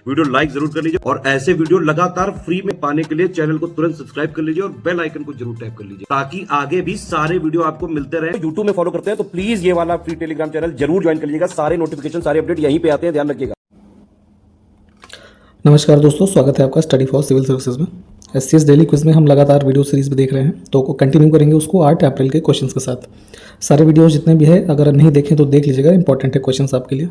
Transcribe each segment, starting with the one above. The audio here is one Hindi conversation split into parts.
वीडियो लाइक जरूर कर लीजिए और ऐसे वीडियो लगातार फ्री में पाने के लिए चैनल को तुरंत सब्सक्राइब कर लीजिए और बेल आइकन को जरूर टैप कर लीजिए ताकि आगे भी सारे वीडियो आपको मिलते रहे। यूट्यूब में फॉलो करते हैं तो प्लीज ये वाला फ्री टेलीग्राम चैनल जरूर ज्वाइन कर लीजिएगा। सारे नोटिफिकेशन सारे अपडेट यहीं पे आते हैं, ध्यान रखिएगा। नमस्कार दोस्तों, स्वागत है आपका स्टडी फॉर सिविल सर्विसेज में। SCS डेली क्विज में हम लगातार वीडियो सीरीज भी देख रहे हैं, तो कंटिन्यू करेंगे उसको 8 अप्रैल के क्वेश्चंस के साथ। सारे वीडियोस जितने भी है अगर नहीं देखें तो देख लीजिएगा, इंपॉर्टेंट है क्वेश्चंस आपके लिए।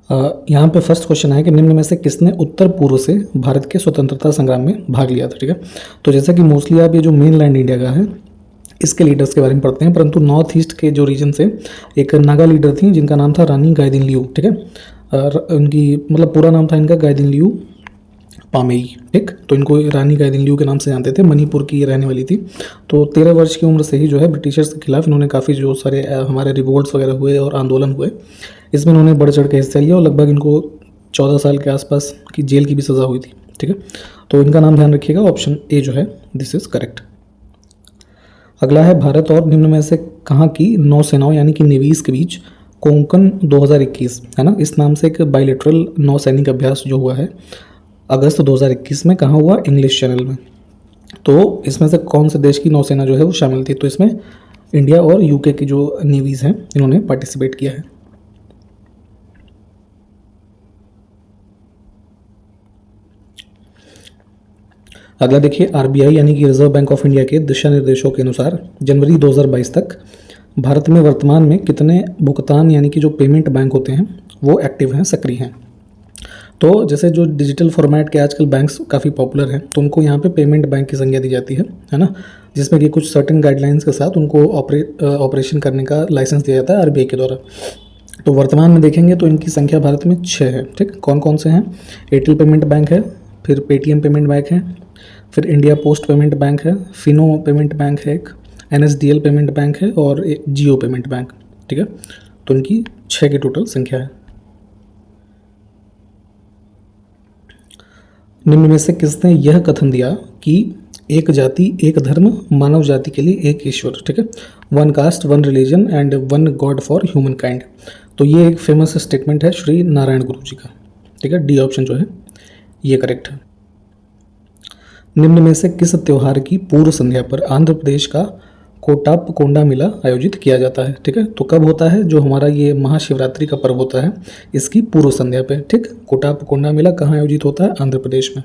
यहाँ पे फर्स्ट क्वेश्चन है कि निम्न में से किसने उत्तर पूर्व से भारत के स्वतंत्रता संग्राम में भाग लिया था। ठीक है, तो जैसा कि मोस्टली आप ये जो मेन लैंड इंडिया का है इसके लीडर्स के बारे में पढ़ते हैं, परंतु नॉर्थ ईस्ट के जो रीजन से एक नागा लीडर थी जिनका नाम था रानी गाइदिनलिउ। ठीक है, उनकी मतलब पूरा नाम था इनका गाइदिनलिउ पामेई। ठीक, तो इनको रानी गाइदिनलिउ के नाम से जानते थे। मणिपुर की रहने वाली थी। तो 13 वर्ष की उम्र से ही जो है ब्रिटिशर्स के खिलाफ इन्होंने काफ़ी जो सारे हमारे रिवोल्ट्स वगैरह हुए और आंदोलन हुए, इसमें इन्होंने बढ़ चढ़ के हिस्सा लिया और लगभग इनको 14 साल के आसपास की जेल की भी सज़ा हुई थी। ठीक है, तो इनका नाम ध्यान रखिएगा, ऑप्शन ए जो है दिस इज़ करेक्ट। अगला है भारत और निम्न में से कहाँ की नौसेनाओं यानी कि नेवीज़ के बीच कोंकण 2021 है ना, इस नाम से एक बायलैटरल नौसैनिक अभ्यास जो हुआ है अगस्त 2021 में, कहाँ हुआ? इंग्लिश चैनल में। तो इसमें से कौन से देश की नौसेना जो है वो शामिल थी? तो इसमें इंडिया और यूके की जो नेवीज़ हैं इन्होंने पार्टिसिपेट किया है। अगला देखिए, RBI यानी कि रिजर्व बैंक ऑफ इंडिया के दिशा निर्देशों के अनुसार जनवरी 2022 तक भारत में वर्तमान में कितने भुगतान यानी कि जो पेमेंट बैंक होते हैं वो एक्टिव हैं, सक्रिय हैं। तो जैसे जो डिजिटल फॉर्मेट के आजकल बैंक्स काफ़ी पॉपुलर हैं, तो उनको यहाँ पे पेमेंट बैंक की संज्ञा दी जाती है ना, जिसमें कि कुछ सर्टेन गाइडलाइंस के साथ उनको ऑपरेशन करने का लाइसेंस दिया जाता है RBI के द्वारा। तो वर्तमान में देखेंगे तो इनकी संख्या भारत में 6 है। ठीक, कौन कौन से हैं? एयरटेल पेमेंट बैंक है, फिर पेटीएम पेमेंट बैंक है, फिर इंडिया पोस्ट पेमेंट बैंक है, फिनो पेमेंट बैंक है, एक NSDL पेमेंट बैंक है और एक जियो पेमेंट बैंक। ठीक है, तो इनकी 6 की टोटल संख्या है। निम्न में से किसने यह कथन दिया कि एक जाति एक धर्म मानव जाति के लिए एक ईश्वर। ठीक है, 1 caste 1 religion and 1 god for human kind. तो ये एक फेमस स्टेटमेंट है श्री नारायण गुरु जी का। ठीक है, डी ऑप्शन जो है ये करेक्ट है। निम्न में से किस त्योहार की पूर्व संध्या पर आंध्र प्रदेश का कोटापकोंडा मेला आयोजित किया जाता है? ठीक है, तो कब होता है? जो हमारा ये महाशिवरात्रि का पर्व होता है इसकी पूर्व संध्या पे। ठीक, कोटापकोंडा मेला कहाँ आयोजित होता है? आंध्र प्रदेश में।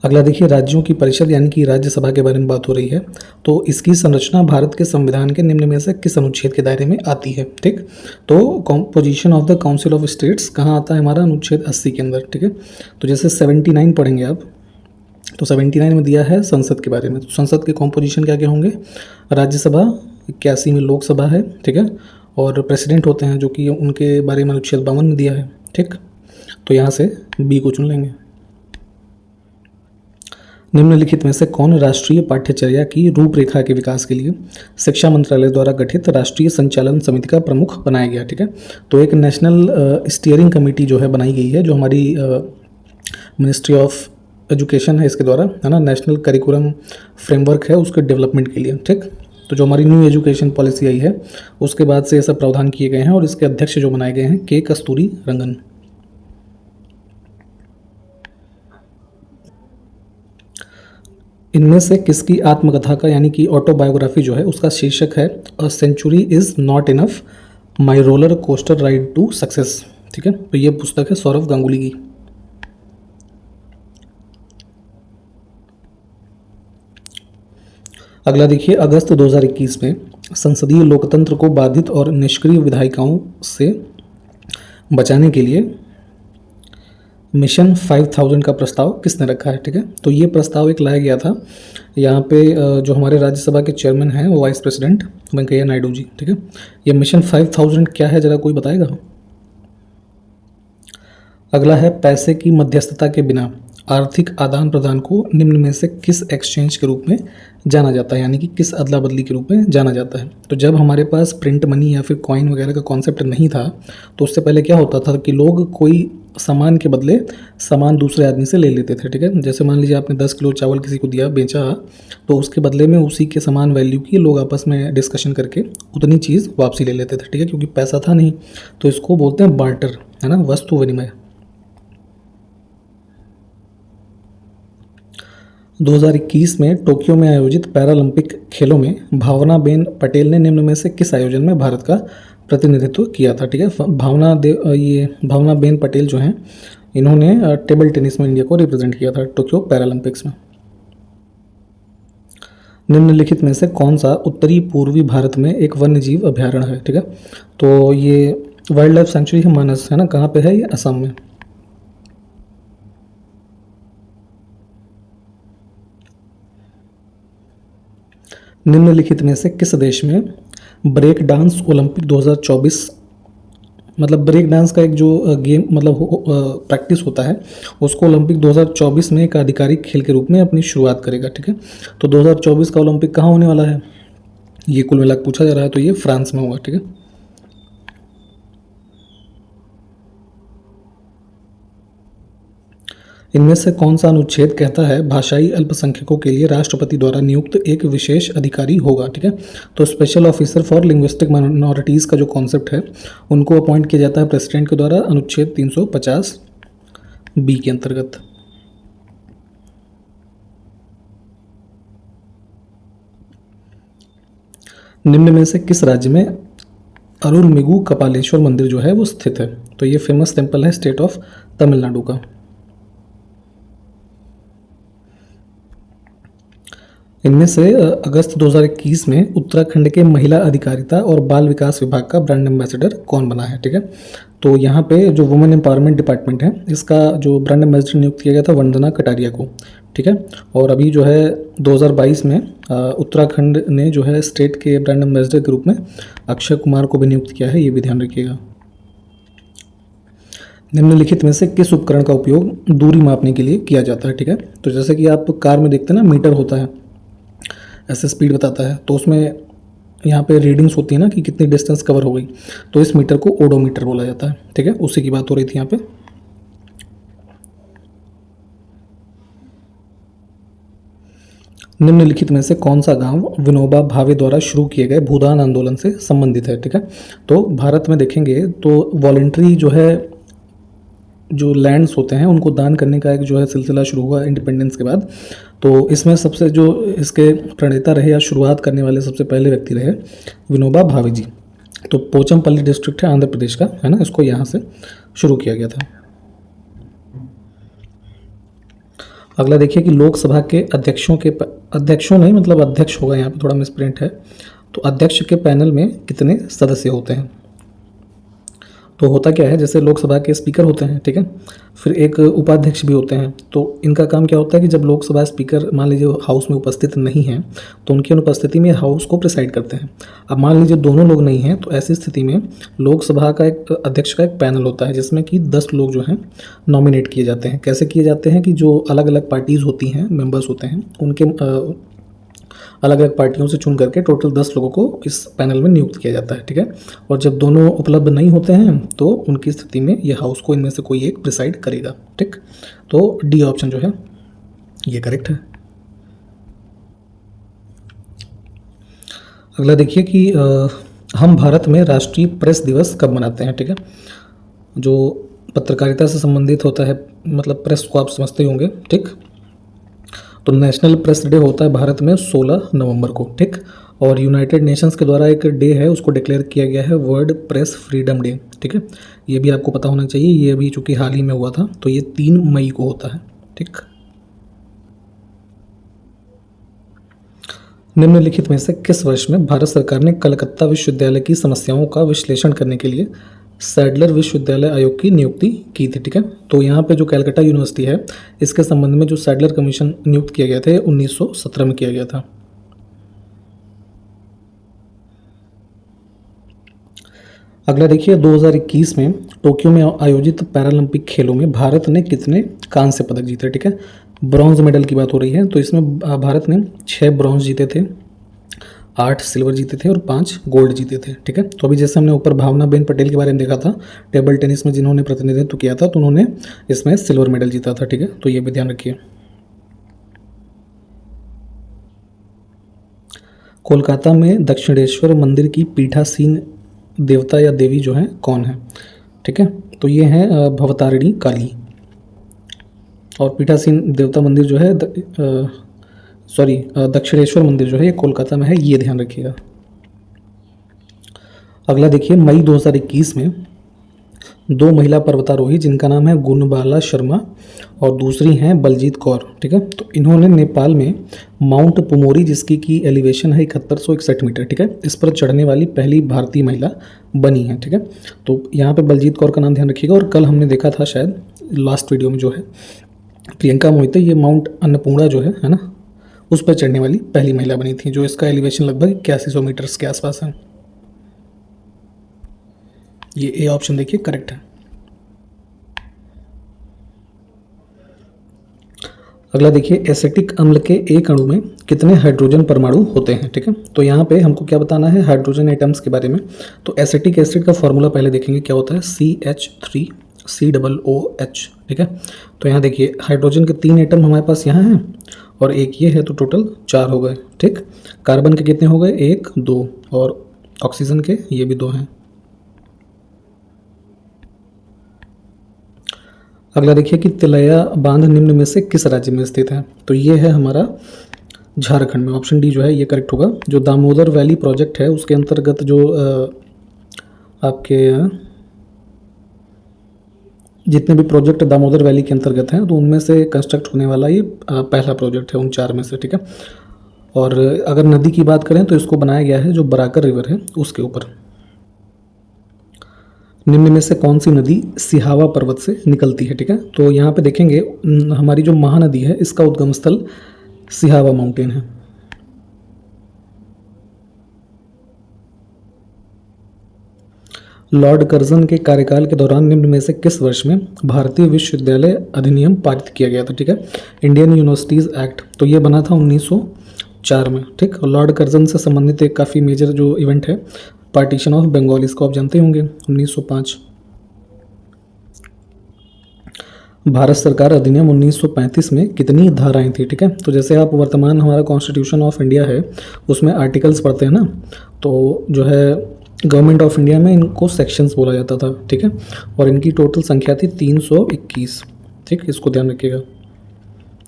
अगला देखिए, राज्यों की परिषद यानी कि राज्यसभा के बारे में बात हो रही है, तो इसकी संरचना भारत के संविधान के निम्न में से किस अनुच्छेद के दायरे में आती है? ठीक, तो composition of the council of states कहाँ आता है हमारा? अनुच्छेद 80 के अंदर। ठीक है, तो जैसे 79 पढ़ेंगे आप, तो 79 में दिया है संसद के बारे में। तो संसद के कॉम्पोजिशन क्या क्या होंगे? राज्यसभा 81 में लोकसभा है। ठीक है, और प्रेसिडेंट होते हैं जो कि उनके बारे में अनुच्छेद 52 में दिया है। ठीक, तो यहाँ से बी को चुन लेंगे। निम्नलिखित में से कौन राष्ट्रीय पाठ्यचर्या की रूपरेखा के विकास के लिए शिक्षा मंत्रालय द्वारा गठित राष्ट्रीय संचालन समिति का प्रमुख बनाया गया? ठीक है, तो एक नेशनल स्टीयरिंग कमेटी जो है बनाई गई है, जो हमारी मिनिस्ट्री ऑफ एजुकेशन है इसके द्वारा, है ना, नेशनल करिकुलम फ्रेमवर्क है उसके डेवलपमेंट के लिए। ठीक, तो जो हमारी न्यू एजुकेशन पॉलिसी आई है उसके बाद से ये सब प्रावधान किए गए हैं और इसके अध्यक्ष जो बनाए गए हैं के कस्तूरी रंगन। इनमें से किसकी आत्मकथा का यानी कि ऑटोबायोग्राफी जो है उसका शीर्षक है a century is not enough, my roller coaster ride to success? ठीक है, तो ये पुस्तक है सौरव गांगुली की। अगला देखिए, अगस्त 2021 में संसदीय लोकतंत्र को बाधित और निष्क्रिय विधायिकाओं से बचाने के लिए मिशन 5000 का प्रस्ताव किसने रखा है? ठीक है, तो ये प्रस्ताव एक लाया गया था यहाँ पे जो हमारे राज्यसभा के चेयरमैन हैं वो वाइस प्रेसिडेंट वेंकैया नायडू जी। ठीक है, ये मिशन 5000 क्या है जरा कोई बताएगा? अगला है, पैसे की मध्यस्थता के बिना आर्थिक आदान प्रदान को निम्न में से किस एक्सचेंज के रूप में जाना जाता है, यानी कि किस अदला बदली के रूप में जाना जाता है। तो जब हमारे पास प्रिंट मनी या फिर कॉइन वगैरह का कॉन्सेप्ट नहीं था तो उससे पहले क्या होता था कि लोग कोई सामान के बदले सामान दूसरे आदमी से ले लेते थे, ठीक है। जैसे मान लीजिए आपने 10 किलो चावल किसी को दिया, बेचा, तो उसके बदले में उसी के समान वैल्यू की लोग आपस में डिस्कशन करके उतनी चीज़ वापसी ले लेते थे, ठीक है, क्योंकि पैसा था नहीं। तो इसको बोलते हैं बार्टर, है ना, वस्तु विनिमय। 2021 में टोक्यो में आयोजित पैरालंपिक खेलों में भावनाबेन पटेल ने निम्न में से किस आयोजन में भारत का प्रतिनिधित्व किया था, ठीक है। भावनाबेन पटेल जो हैं, इन्होंने टेबल टेनिस में इंडिया को रिप्रेजेंट किया था टोक्यो पैरालंपिक्स में। निम्नलिखित में से कौन सा उत्तरी पूर्वी भारत में एक वन्यजीव अभयारण्य है, ठीक है। तो ये वाइल्ड लाइफ सेंचुरी है मानस, है ना, कहाँ पे है ये, असम में। निम्नलिखित में से किस देश में ब्रेक डांस ओलंपिक 2024, मतलब ब्रेक डांस का एक जो गेम मतलब प्रैक्टिस होता है, उसको ओलंपिक 2024 में एक आधिकारिक खेल के रूप में अपनी शुरुआत करेगा, ठीक है। तो 2024 का ओलंपिक कहाँ होने वाला है, ये कुल मिलाकर पूछा जा रहा है, तो ये फ्रांस में होगा, ठीक है। इनमें से कौन सा अनुच्छेद कहता है भाषाई अल्पसंख्यकों के लिए राष्ट्रपति द्वारा नियुक्त एक विशेष अधिकारी होगा, ठीक है। तो special officer for linguistic minorities का जो कॉन्सेप्ट है, उनको अपॉइंट किया जाता है प्रेसिडेंट के द्वारा, अनुच्छेद 350 बी के अंतर्गत। निम्न में से किस राज्य में अरुलमिगु कपालेश्वर मंदिर जो है वो स्थित है, तो ये फेमस टेम्पल है स्टेट ऑफ तमिलनाडु का। इनमें से अगस्त 2021 में उत्तराखंड के महिला अधिकारिता और बाल विकास विभाग का ब्रांड एम्बेसडर कौन बना है, ठीक है। तो यहाँ पे जो वुमेन एम्पावरमेंट डिपार्टमेंट है, इसका जो ब्रांड एम्बेसडर नियुक्त किया गया था वंदना कटारिया को, ठीक है। और अभी जो है 2022 में उत्तराखंड ने जो है स्टेट के ब्रांड एम्बेसडर के रूप में अक्षय कुमार को भी नियुक्त किया है, ये भी ध्यान रखिएगा। निम्नलिखित में से किस उपकरण का उपयोग दूरी मापने के लिए किया जाता है, ठीक है। तो जैसे कि आप कार में देखते हैं ना, मीटर होता है, ऐसे स्पीड बताता है, तो उसमें यहाँ पे रीडिंग्स होती है ना कि कितनी डिस्टेंस कवर हो गई, तो इस मीटर को ओडोमीटर बोला जाता है, ठीक है। उसी की बात हो रही थी यहाँ पे। निम्नलिखित में से कौन सा गांव विनोबा भावे द्वारा शुरू किए गए भूदान आंदोलन से संबंधित है, ठीक है। तो भारत में देखेंगे तो वॉलंटरी जो है, जो लैंड्स होते हैं उनको दान करने का एक जो है सिलसिला शुरू हुआ इंडिपेंडेंस के बाद। तो इसमें सबसे जो इसके प्रणेता रहे या शुरुआत करने वाले सबसे पहले व्यक्ति रहे विनोबा भावे जी। तो पोचमपल्ली डिस्ट्रिक्ट है आंध्र प्रदेश का, है ना, इसको यहाँ से शुरू किया गया था। अगला देखिए कि लोकसभा के अध्यक्षों नहीं, मतलब अध्यक्ष होगा, यहाँ पे थोड़ा मिसप्रिंट है। तो अध्यक्ष के पैनल में कितने सदस्य होते हैं, तो होता क्या है, जैसे लोकसभा के स्पीकर होते हैं, ठीक है, फिर एक उपाध्यक्ष भी होते हैं। तो इनका काम क्या होता है कि जब लोकसभा स्पीकर मान लीजिए हाउस में उपस्थित नहीं हैं, तो उनकी अनुपस्थिति में हाउस को प्रिसाइड करते हैं। अब मान लीजिए दोनों लोग नहीं हैं, तो ऐसी स्थिति में लोकसभा का एक अध्यक्ष का एक पैनल होता है, जिसमें कि 10 लोग जो हैं नॉमिनेट किए जाते हैं। कैसे किए जाते हैं कि जो अलग अलग पार्टीज़ होती हैं, मेंबर्स होते हैं, उनके अलग अलग पार्टियों से चुन करके टोटल 10 लोगों को इस पैनल में नियुक्त किया जाता है, ठीक है। और जब दोनों उपलब्ध नहीं होते हैं तो उनकी स्थिति में ये हाउस को इनमें से कोई एक प्रिसाइड करेगा, ठीक। तो डी ऑप्शन जो है ये करेक्ट है। अगला देखिए कि हम भारत में राष्ट्रीय प्रेस दिवस कब मनाते हैं, ठीक है। जो पत्रकारिता से संबंधित होता है, मतलब प्रेस को आप समझते ही होंगे, ठीक। तो नेशनल प्रेस डे होता है भारत में 16 नवंबर को, ठीक। और यूनाइटेड नेशंस के द्वारा एक डे है, उसको डिक्लेयर किया गया है वर्ल्ड प्रेस फ्रीडम डे, ठीक है। ये भी आपको पता होना चाहिए, ये अभी चूँकि हाल ही में हुआ था, तो ये 3 मई को होता है, ठीक। निम्नलिखित में से किस वर्ष में भारत सरकार ने कलकत्ता विश्वविद्यालय की समस्याओं का विश्लेषण करने के लिए सैडलर विश्वविद्यालय आयोग की नियुक्ति की थी, ठीक है। तो यहाँ पे जो कलकत्ता यूनिवर्सिटी है, इसके संबंध में जो सैडलर कमीशन नियुक्त किया गया था 1917 में किया गया था। अगला देखिए 2021 में टोक्यो में आयोजित पैरालंपिक खेलों में भारत ने कितने कांस्य पदक जीते, ठीक है। ब्रॉन्ज मेडल की बात हो रही है, तो इसमें भारत ने 6 ब्रॉन्ज जीते थे, 8 सिल्वर जीते थे और 5 गोल्ड जीते थे, ठीक है। तो अभी जैसे हमने ऊपर भावनाबेन पटेल के बारे में देखा था, टेबल टेनिस में जिन्होंने प्रतिनिधित्व किया था, तो उन्होंने इसमें सिल्वर मेडल जीता था, ठीक है। तो ये भी ध्यान रखिए। कोलकाता में दक्षिणेश्वर मंदिर की पीठासीन देवता या देवी जो है कौन है, ठीक है। तो ये है भवतारिणी काली। और पीठासीन देवता मंदिर जो है दक्षिणेश्वर मंदिर जो है ये कोलकाता में है, ये ध्यान रखिएगा। अगला देखिए मई 2021 में 2 महिला पर्वतारोही जिनका नाम है गुणबाला शर्मा और दूसरी हैं बलजीत कौर, ठीक है। तो इन्होंने नेपाल में माउंट पुमोरी, जिसकी की एलिवेशन है 7161 मीटर, ठीक है, इस पर चढ़ने वाली पहली भारतीय महिला बनी है, ठीक है। तो यहाँ पे बलजीत कौर का नाम ध्यान रखिएगा। और कल हमने देखा था शायद लास्ट वीडियो में जो है प्रियंका मोहिते, ये माउंट अन्नपूर्णा जो है ना, उस पर चढ़ने वाली पहली महिला बनी थी, जो इसका एलिवेशन लगभग 8100 मीटर्स के आसपास है। ये ए ऑप्शन देखिए करेक्ट है। अगला देखिए एसिटिक अम्ल के एक अणु में कितने हाइड्रोजन परमाणु होते हैं, ठीक है। तो यहाँ पे हमको क्या बताना है हाइड्रोजन एटम्स के बारे में। तो एसिटिक एसिड का फॉर्मूला पहले देखेंगे क्या होता है, CH3COOH, ठीक है। तो यहाँ देखिए हाइड्रोजन के 3 एटम हमारे पास यहाँ हैं और एक ये है, तो टोटल 4 हो गए, ठीक। कार्बन के कितने हो गए, 1 2, और ऑक्सीजन के ये भी 2 हैं। अगला देखिए कि तिलैया बांध निम्न में से किस राज्य में स्थित है। तो ये है हमारा झारखंड में, ऑप्शन डी जो है ये करेक्ट होगा। जो दामोदर वैली प्रोजेक्ट है उसके अंतर्गत जो आपके जितने भी प्रोजेक्ट दामोदर वैली के अंतर्गत हैं, तो उनमें से कंस्ट्रक्ट होने वाला ये पहला प्रोजेक्ट है उन 4 में से, ठीक है। और अगर नदी की बात करें तो इसको बनाया गया है जो बराकर रिवर है उसके ऊपर। निम्न में से कौन सी नदी सिहावा पर्वत से निकलती है, ठीक है। तो यहाँ पे देखेंगे हमारी जो महानदी है इसका उद्गम स्थल सिहावा माउंटेन है। लॉर्ड कर्जन के कार्यकाल के दौरान निम्न में से किस वर्ष में भारतीय विश्वविद्यालय अधिनियम पारित किया गया था, ठीक है, इंडियन यूनिवर्सिटीज़ एक्ट। तो ये बना था 1904 में, ठीक। और लॉर्ड कर्जन से संबंधित एक काफ़ी मेजर जो इवेंट है पार्टीशन ऑफ बंगाल, इसको आप जानते होंगे 1905। भारत सरकार अधिनियम 1935 में कितनी धाराएं थी, ठीक है। तो जैसे आप वर्तमान हमारा कॉन्स्टिट्यूशन ऑफ इंडिया है उसमें आर्टिकल्स पढ़ते हैं ना, तो जो है गवर्नमेंट ऑफ इंडिया में इनको सेक्शंस बोला जाता था, ठीक है। और इनकी टोटल संख्या थी 321, ठीक, इसको ध्यान रखिएगा।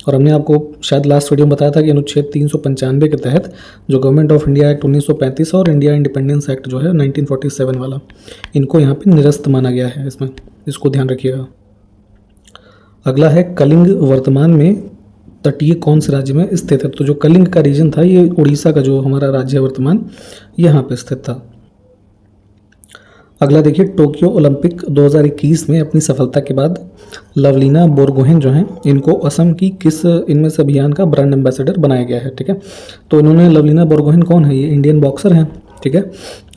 और हमने आपको शायद लास्ट वीडियो में बताया था कि अनुच्छेद 395 के तहत जो गवर्नमेंट ऑफ इंडिया एक्ट 1935 और इंडिया इंडिपेंडेंस एक्ट जो है 1947 वाला, इनको यहाँ पे निरस्त माना गया है इसमें, इसको ध्यान रखिएगा। अगला है कलिंग वर्तमान में तटीय कौन से राज्य में स्थित है। तो जो कलिंग का रीजन था ये उड़ीसा का जो हमारा राज्य है वर्तमान, यहाँ पे स्थित था। अगला देखिए टोक्यो ओलंपिक 2021 में अपनी सफलता के बाद लवलीना बोरगोहेन जो हैं इनको असम की किस इनमें से अभियान का ब्रांड एम्बेसडर बनाया गया है, ठीक है। तो इन्होंने लवलीना बोरगोहेन कौन है, ये इंडियन बॉक्सर हैं, ठीक है।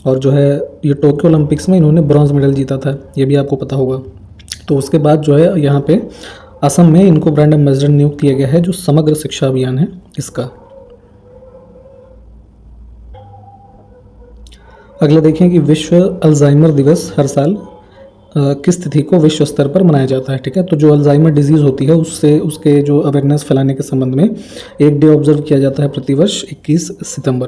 और जो है ये टोक्यो ओलंपिक्स में इन्होंने ब्रॉन्ज मेडल जीता था, ये भी आपको पता होगा। तो उसके बाद जो है यहाँ पे असम में इनको ब्रांड एम्बेसडर नियुक्त किया गया है जो समग्र शिक्षा अभियान है इसका। अगला देखें कि विश्व अल्जाइमर दिवस हर साल किस तिथि को विश्व स्तर पर मनाया जाता है, ठीक है। तो जो अल्जाइमर डिजीज़ होती है उससे उसके जो अवेयरनेस फैलाने के संबंध में एक डे ऑब्जर्व किया जाता है प्रतिवर्ष 21 सितंबर।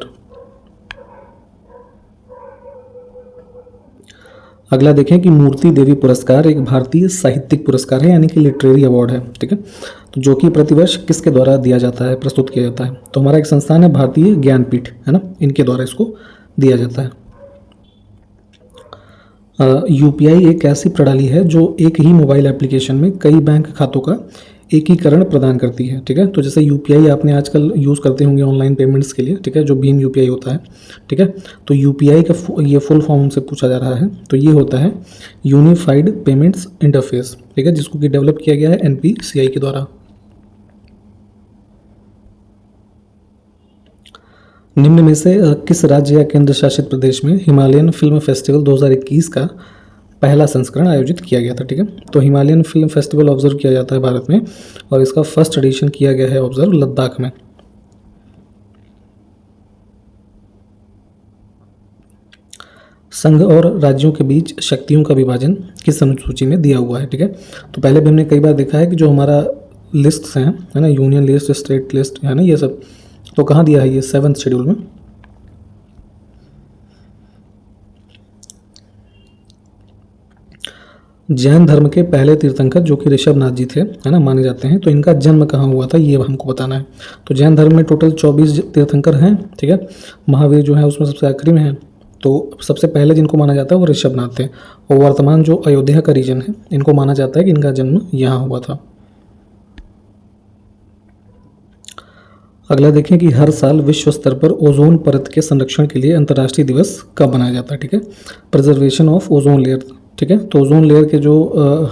अगला देखें कि मूर्ति देवी पुरस्कार एक भारतीय साहित्यिक पुरस्कार है, यानी कि लिटरेरी अवार्ड है, ठीक है। तो जो कि प्रतिवर्ष किसके द्वारा दिया जाता है, प्रस्तुत किया जाता है। तो हमारा एक संस्थान है भारतीय ज्ञानपीठ, है ना, इनके द्वारा इसको दिया जाता है। यूपीआई एक ऐसी प्रणाली है जो एक ही मोबाइल एप्लीकेशन में कई बैंक खातों का एकीकरण प्रदान करती है, ठीक है। तो जैसे यूपीआई आपने आजकल यूज़ करते होंगे ऑनलाइन पेमेंट्स के लिए, ठीक है, जो भीम यूपीआई होता है, ठीक है। तो यूपीआई का ये फुल फॉर्म से पूछा जा रहा है, तो ये होता है यूनिफाइड पेमेंट्स इंटरफेस, ठीक है, जिसको कि डेवलप किया गया है एनपीसीआई के द्वारा। निम्न में से किस राज्य या केंद्र शासित प्रदेश में हिमालयन फिल्म फेस्टिवल 2021 का पहला संस्करण आयोजित किया गया था? ठीक है, तो हिमालयन फिल्म फेस्टिवल ऑब्जर्व किया जाता है भारत में और इसका फर्स्ट एडिशन किया गया है ऑब्जर्व लद्दाख में। संघ और राज्यों के बीच शक्तियों का विभाजन किस अनुसूची में दिया हुआ है? ठीक है, तो पहले भी हमने कई बार देखा है कि जो हमारा लिस्ट हैं, है ना, यूनियन लिस्ट, स्टेट लिस्ट, है ना, ये सब तो कहाँ दिया है? ये 7th शेड्यूल में। जैन धर्म के पहले तीर्थंकर जो कि ऋषभनाथ जी थे, है ना, माने जाते हैं, तो इनका जन्म कहाँ हुआ था ये हमको बताना है। तो जैन धर्म में टोटल 24 तीर्थंकर हैं। ठीक है, महावीर जो है उसमें सबसे आखिरी में है। तो सबसे पहले जिनको माना जाता है वो ऋषभनाथ थे और वर्तमान जो अयोध्या का रीजन है इनको माना जाता है कि इनका जन्म यहाँ हुआ था। अगला देखें कि हर साल विश्व स्तर पर ओजोन परत के संरक्षण के लिए अंतर्राष्ट्रीय दिवस कब मनाया जाता है? ठीक है, प्रिजर्वेशन ऑफ ओजोन लेयर। ठीक है, तो ओजोन लेयर के जो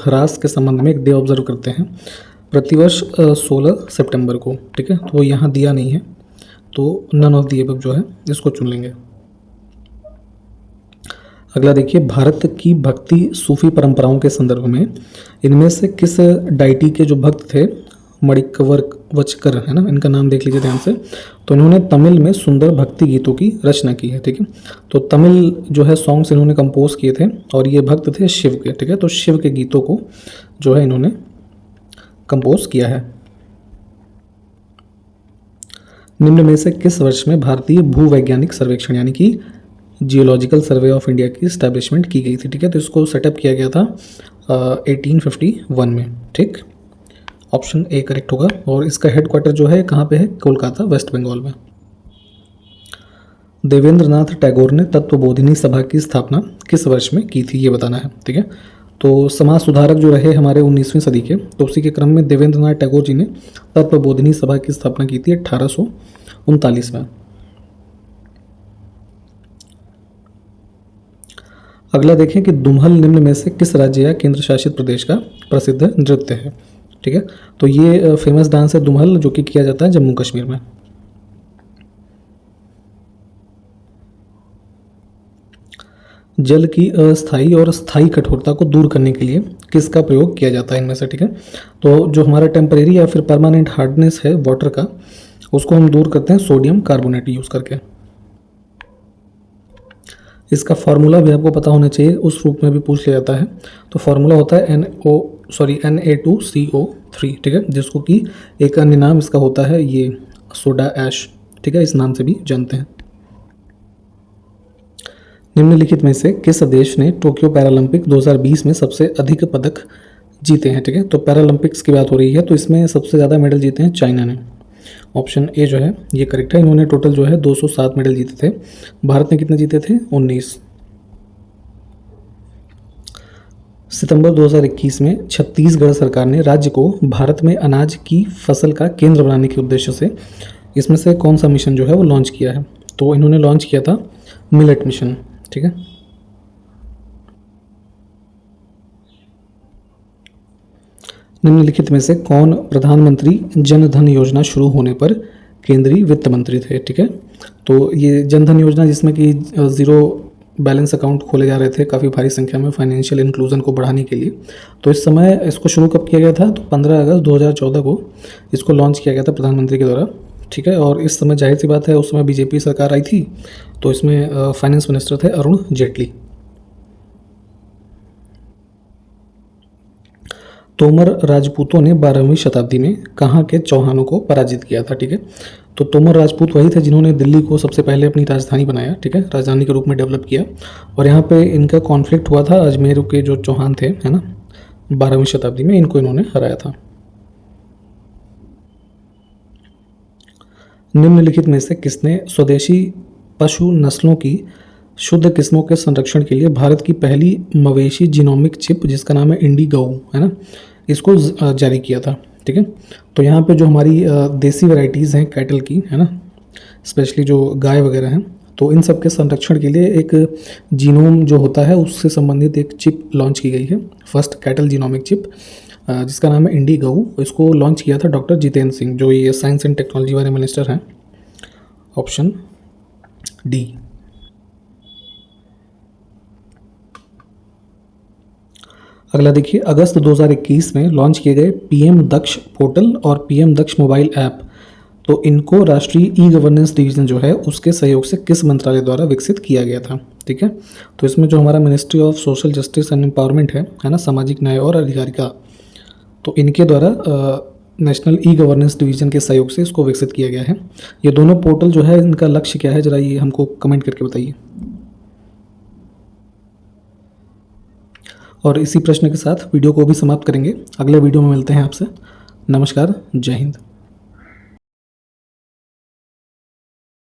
ह्रास के संबंध में एक डे ऑब्जर्व करते हैं प्रतिवर्ष 16 सितंबर को। ठीक है, तो वो यहाँ दिया नहीं है, तो नन ऑफ दी अबव जो है इसको चुन लेंगे। अगला देखिए, भारत की भक्ति सूफी परंपराओं के संदर्भ में इनमें से किस डाइटी के जो भक्त थे, मणिकवचकर, है ना, इनका नाम देख लीजिए ध्यान से। तो इन्होंने तमिल में सुंदर भक्ति गीतों की रचना की है। ठीक है, तो तमिल जो है सॉन्ग्स इन्होंने कंपोज किए थे और ये भक्त थे शिव के। ठीक है, तो शिव के गीतों को जो है इन्होंने कंपोज किया है। निम्न में से किस वर्ष में भारतीय भूवैज्ञानिक सर्वेक्षण यानी कि जियोलॉजिकल सर्वे ऑफ इंडिया की स्टैब्लिशमेंट की गई थी? ठीक है, तो इसको सेटअप किया गया था 1851 में। ठीक, ऑप्शन ए करेक्ट होगा। और इसका हेडक्वार्टर जो है कहाँ पे है? कोलकाता, वेस्ट बंगाल में। देवेंद्रनाथ टैगोर ने तत्वबोधिनी सभा की स्थापना किस वर्ष में की थी ये बताना है। ठीक है, तो समाज सुधारक जो रहे हमारे 19वीं सदी के, तो उसी के क्रम में देवेंद्रनाथ टैगोर जी ने तत्वबोधिनी सभा की स्थापना की थी 1839 में। अगला देखें कि दुम्हल निम्न में से किस राज्य या केंद्र शासित प्रदेश का प्रसिद्ध नृत्य है? ठीक है, तो ये फेमस डांस है दुम्हल जो कि किया जाता है जम्मू कश्मीर में। जल की अस्थायी और स्थायी कठोरता को दूर करने के लिए किसका प्रयोग किया जाता है इनमें से? ठीक है, तो जो हमारा टेम्परेरी या फिर परमानेंट हार्डनेस है वाटर का, उसको हम दूर करते हैं सोडियम कार्बोनेट यूज़ करके। इसका फार्मूला भी आपको पता होना चाहिए, उस रूप में भी पूछ लिया जाता है। तो फार्मूला होता है Na2CO3। ठीक है, जिसको कि एक अन्य नाम इसका होता है ये सोडा ऐश। ठीक है, इस नाम से भी जानते हैं। निम्नलिखित में से किस देश ने टोक्यो पैरालंपिक 2020 में सबसे अधिक पदक जीते हैं? ठीक है, तो पैरालंपिक्स की बात हो रही है, तो इसमें सबसे ज़्यादा मेडल जीते हैं चाइना ने। ऑप्शन ए जो है ये करेक्ट है। इन्होंने टोटल जो है 207 मेडल जीते थे। भारत ने कितने जीते थे? 19। सितंबर 2021 में छत्तीसगढ़ सरकार ने राज्य को भारत में अनाज की फसल का केंद्र बनाने के उद्देश्य से इसमें से कौन सा मिशन जो है वो लॉन्च किया है? तो इन्होंने लॉन्च किया था मिलेट मिशन। ठीक है, निम्नलिखित में से कौन प्रधानमंत्री जन धन योजना शुरू होने पर केंद्रीय वित्त मंत्री थे? ठीक है, तो ये जन धन योजना जिसमें कि ज़ीरो बैलेंस अकाउंट खोले जा रहे थे काफ़ी भारी संख्या में फाइनेंशियल इंक्लूजन को बढ़ाने के लिए, तो इस समय इसको शुरू कब किया गया था? तो 15 अगस्त 2014 को इसको लॉन्च किया गया था प्रधानमंत्री के द्वारा। ठीक है, और इस समय जाहिर सी बात है उस समय बीजेपी सरकार आई थी, तो इसमें फाइनेंस मिनिस्टर थे अरुण जेटली। तोमर राजपूतों ने 12वीं शताब्दी में कहाँ के चौहानों को पराजित किया था? ठीक है, तो तोमर राजपूत वही थे जिन्होंने दिल्ली को सबसे पहले अपनी राजधानी बनाया। ठीक है, राजधानी के रूप में डेवलप किया और यहाँ पे इनका कॉन्फ्लिक्ट हुआ था अजमेर के जो चौहान थे, है ना, 12वीं शताब्दी में इनको इन्होंने हराया था। निम्नलिखित में से किसने स्वदेशी पशु नस्लों की शुद्ध किस्मों के संरक्षण के लिए भारत की पहली मवेशी जीनोमिक चिप जिसका नाम है इंडिगो, है ना, इसको जारी किया था? ठीक है, तो यहाँ पे जो हमारी देसी वैरायटीज़ हैं कैटल की, है ना, स्पेशली जो गाय वगैरह हैं, तो इन सब के संरक्षण के लिए एक जीनोम जो होता है उससे संबंधित एक चिप लॉन्च की गई है, फर्स्ट कैटल जीनोमिक चिप, जिसका नाम है इंडिगो। इसको लॉन्च किया था डॉक्टर जितेंद्र सिंह जो ये साइंस एंड टेक्नोलॉजी वाले मिनिस्टर हैं। Option D. अगला देखिए, अगस्त 2021 में लॉन्च किए गए पीएम दक्ष पोर्टल और पीएम दक्ष मोबाइल ऐप, तो इनको राष्ट्रीय ई गवर्नेंस डिवीजन जो है उसके सहयोग से किस मंत्रालय द्वारा विकसित किया गया था? ठीक है, तो इसमें जो हमारा ministry of social justice and empowerment है ना, सामाजिक न्याय और अधिकारिता, तो इनके द्वारा नेशनल ई गवर्नेंस डिवीजन के सहयोग से इसको विकसित किया गया है। ये दोनों पोर्टल जो है इनका लक्ष्य क्या है, जरा ये हमको कमेंट करके बताइए। और इसी प्रश्न के साथ वीडियो को भी समाप्त करेंगे। अगले वीडियो में मिलते हैं आपसे। नमस्कार, जय हिंद।